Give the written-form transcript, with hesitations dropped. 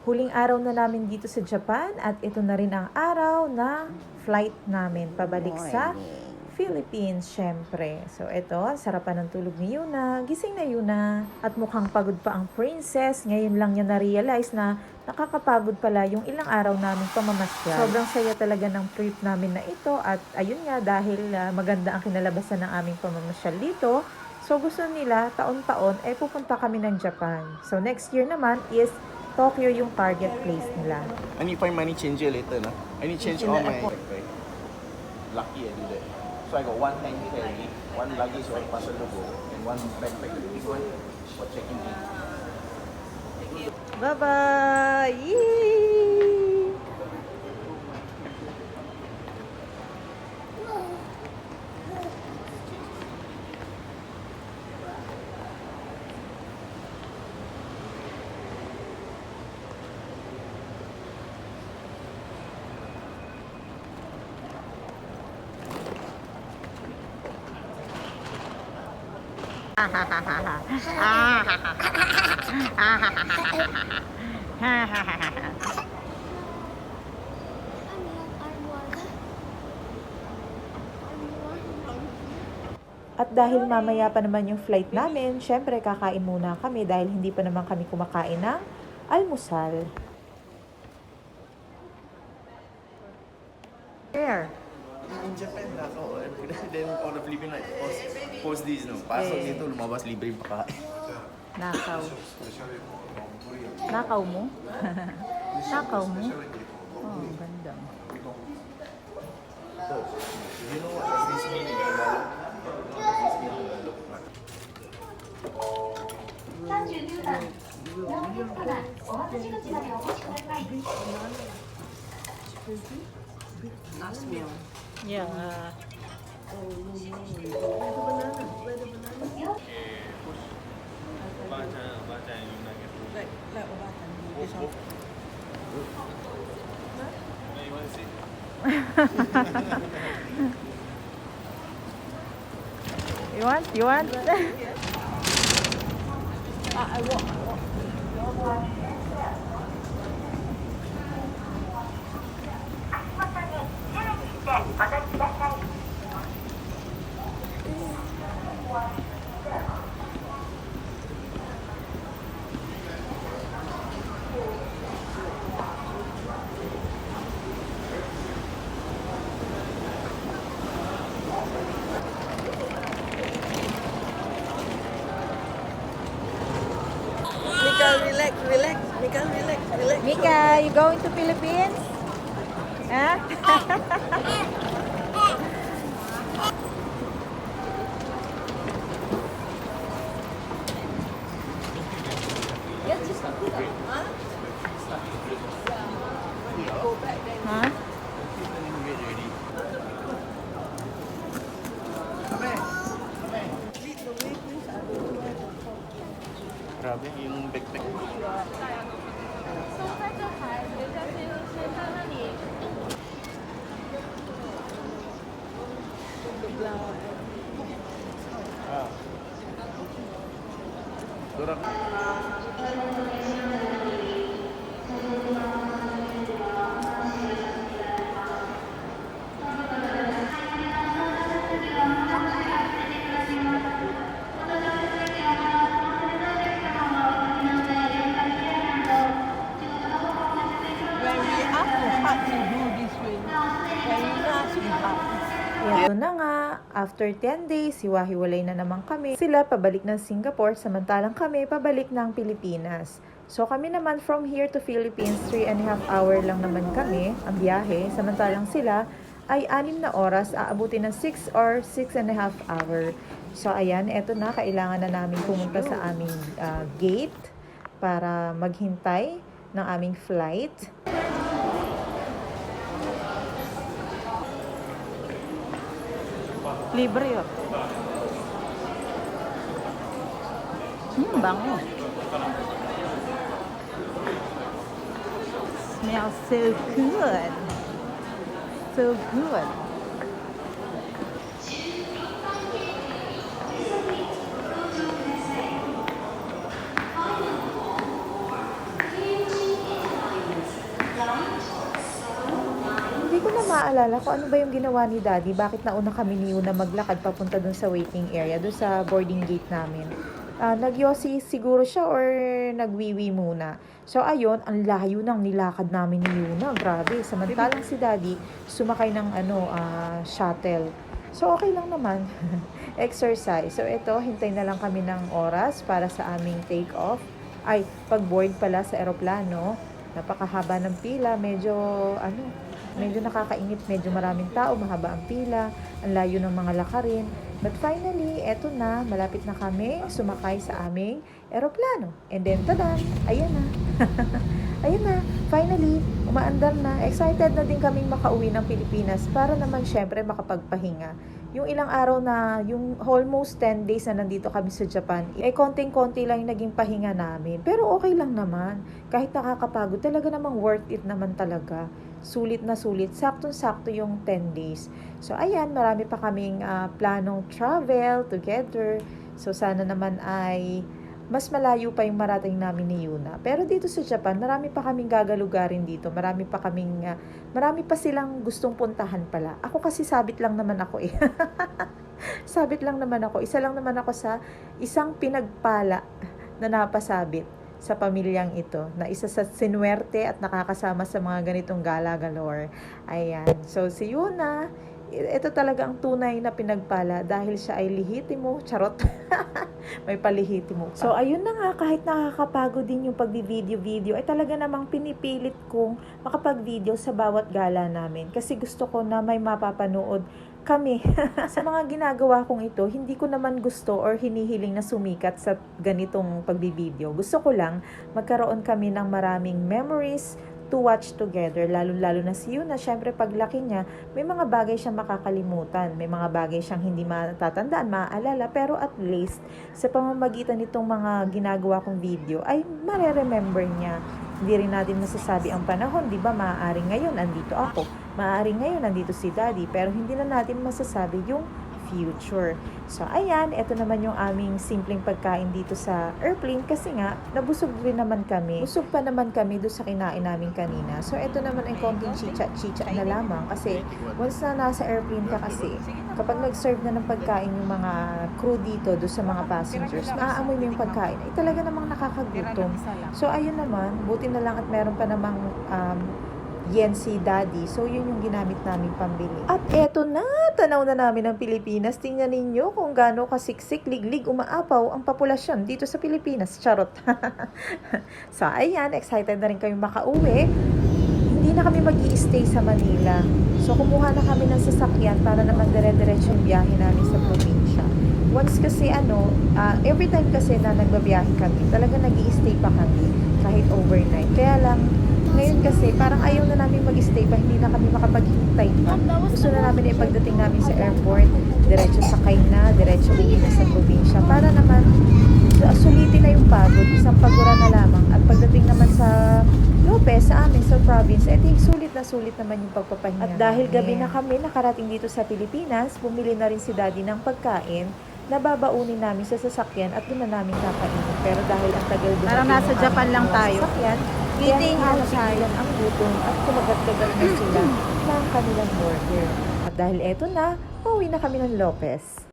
Huling araw na namin dito sa Japan at ito na rin ang araw na flight namin pabalik sa Philippines, syempre. So, ito, sarapan ng tulog ni Yuna. Gising na Yuna. At mukhang pagod pa ang princess. Ngayon lang niya na-realize na nakakapagod pala yung ilang araw namin pamamasyal. Sobrang saya talaga ng trip namin na ito. At ayun nga, dahil maganda ang kinalabasan ng aming pamamasyal dito, so gusto nila, taon-taon, pupunta kami ng Japan. So, next year naman is Tokyo yung target place nila. I need to find money changer later, nah. I need to change all my backpack. Lucky I do that. So I got one hand carry, one luggage or parcel to go, and one backpack, the big one for checking in. Bye-bye! Yee! At dahil mamaya pa naman yung flight namin, syempre kakain muna kami dahil hindi pa naman kami kumakain ng almusal. Where? In Japan lah kau. Then all the Philippine like post this, no. Pasok dito lumabas libre pakain. Nakaw. Nakaw mo? Nakaw mo? Oh, ganda. You know what does this mean in Tagalog? What does this mean in Tagalog? 39番、4番、お待たせ口までお越しください。 Last meal. Yeah. Like Obatan. This one. You want? You want? I want. Relax. Mika, relax. Mika, you going to Philippines? Huh? Huh? Grabe yung backpack. Durang. Ito na nga, after 10 days, hiwa-hiwalay na naman kami. Sila pabalik ng Singapore, samantalang kami pabalik ng Pilipinas. So kami naman from here to Philippines, 3.5 hour lang naman kami ang biyahe. Samantalang sila ay 6 na oras, aabutin ng 6 or 6.5 hour. So ayan, eto na, kailangan na namin pumunta sa aming gate para maghintay ng aming flight. Libre yun. Bango. Smells so good. So good. maalala ko ano ba yung ginawa ni Daddy, bakit nauna kami ni Yuna maglakad papunta dun sa waiting area, dun sa boarding gate namin. Nagyosi siguro siya or nagwiwi muna. So ayun, ang layo ng nilakad namin ni Yuna. Grabe. Samantalang si Daddy sumakay ng shuttle. So okay lang naman. Exercise. So ito, hintay na lang kami ng oras para sa aming take off. Ay, pag-board pala sa eroplano. Napakahaba ng pila. Medyo nakakainip. Medyo maraming tao. Mahaba ang pila. Ang layo ng mga lakarin. But finally, eto na, malapit na kami sumakay sa aming eroplano. And then, tadan, ayan na. Ayan na, finally, umaandar na. Excited na din kaming makauwi ng Pilipinas para naman syempre makapagpahinga. Yung ilang araw na, yung almost 10 days na nandito kami sa Japan, konting-konti lang yung naging pahinga namin. Pero okay lang naman. Kahit nakakapagod, talaga namang worth it naman talaga. Sulit na sulit. Saktong-sakto yung 10 days. So, ayan, marami pa kaming planong travel together. So, sana naman ay mas malayo pa yung marating namin ni Yuna. Pero dito sa Japan, marami pa kaming gagalugarin dito. Marami pa silang gustong puntahan pala. Ako kasi sabit lang naman ako eh. Sabit lang naman ako. Isa lang naman ako sa isang pinagpala na napasabit sa pamilyang ito, na isa sa sinuwerte at nakakasama sa mga ganitong gala-galore. Ayan. So, si Yuna, ito talaga ang tunay na pinagpala dahil siya ay lihitimo. Charot. May palihitimo pa. So, ayun na nga, kahit nakakapagod din yung pagbi-video-video, ay talaga namang pinipilit kong makapag-video sa bawat gala namin. Kasi gusto ko na may mapapanood kami. Sa mga ginagawa kong ito, hindi ko naman gusto or hinihiling na sumikat sa ganitong pagbibideo. Gusto ko lang magkaroon kami ng maraming memories to watch together, lalo-lalo na si Yuna. Syempre, paglaki niya, may mga bagay siyang makakalimutan. May mga bagay siyang hindi matatandaan, maaalala. Pero at least, sa pamamagitan nitong mga ginagawa kong video, ay mare-remember niya. Hindi rin natin masasabi ang panahon, di ba? Maaaring ngayon, andito ako. Maaaring ngayon, nandito si Daddy. Pero hindi na natin masasabi yung future. So, ayan, ito naman yung aming simpleng pagkain dito sa airplane kasi nga, nabusog rin naman kami. Busog pa naman kami doon sa kinain namin kanina. So, ito naman ay konting chicha-chicha na lamang kasi once na nasa airplane ka kasi, kapag nag-serve na ng pagkain yung mga crew dito doon sa mga passengers, maaamoy mo yung pagkain. Ay, talaga namang nakakagutom. So, ayun naman, buti na lang at meron pa namang yen si Daddy. So, yun yung ginamit namin pambili. At eto na, tanaw na namin ang Pilipinas. Tingnan ninyo kung gaano kasiksik, liglig, umaapaw ang populasyon dito sa Pilipinas. Charot. So, ayan, excited na rin kami makauwi. Hindi na kami mag-i-stay sa Manila. So, kumuha na kami ng sasakyan para naman dire-diretso yung biyahe namin sa probinsya. Once kasi every time kasi na nagbabiyahe kami, talaga nag-i-stay pa kami kahit overnight. Kaya lang, ngayon kasi, parang ayaw na namin mag-stay pa, hindi na kami makapaghintay pa. Gusto na namin pagdating namin sa airport, diretso sakay na, diretso uwi na sa probinsya. Para naman, sulitin na yung pagod, isang pagura na lamang. At pagdating naman sa Lopez, sa amin, sa province, sulit naman yung pagpapahinga. At dahil gabi na kami nakarating dito sa Pilipinas, bumili na rin si Daddy ng pagkain na babaunin namin sa sasakyan at doon na namin kakainin. Pero dahil ang tagal doon, Parang nasa Japan lang tayo. Sasakyan, Eating kaya outside. napigilan ang gutom at kumagat-gagat na sila ng kanilang burger. At dahil eto na, pauwi na kami ng Lopez.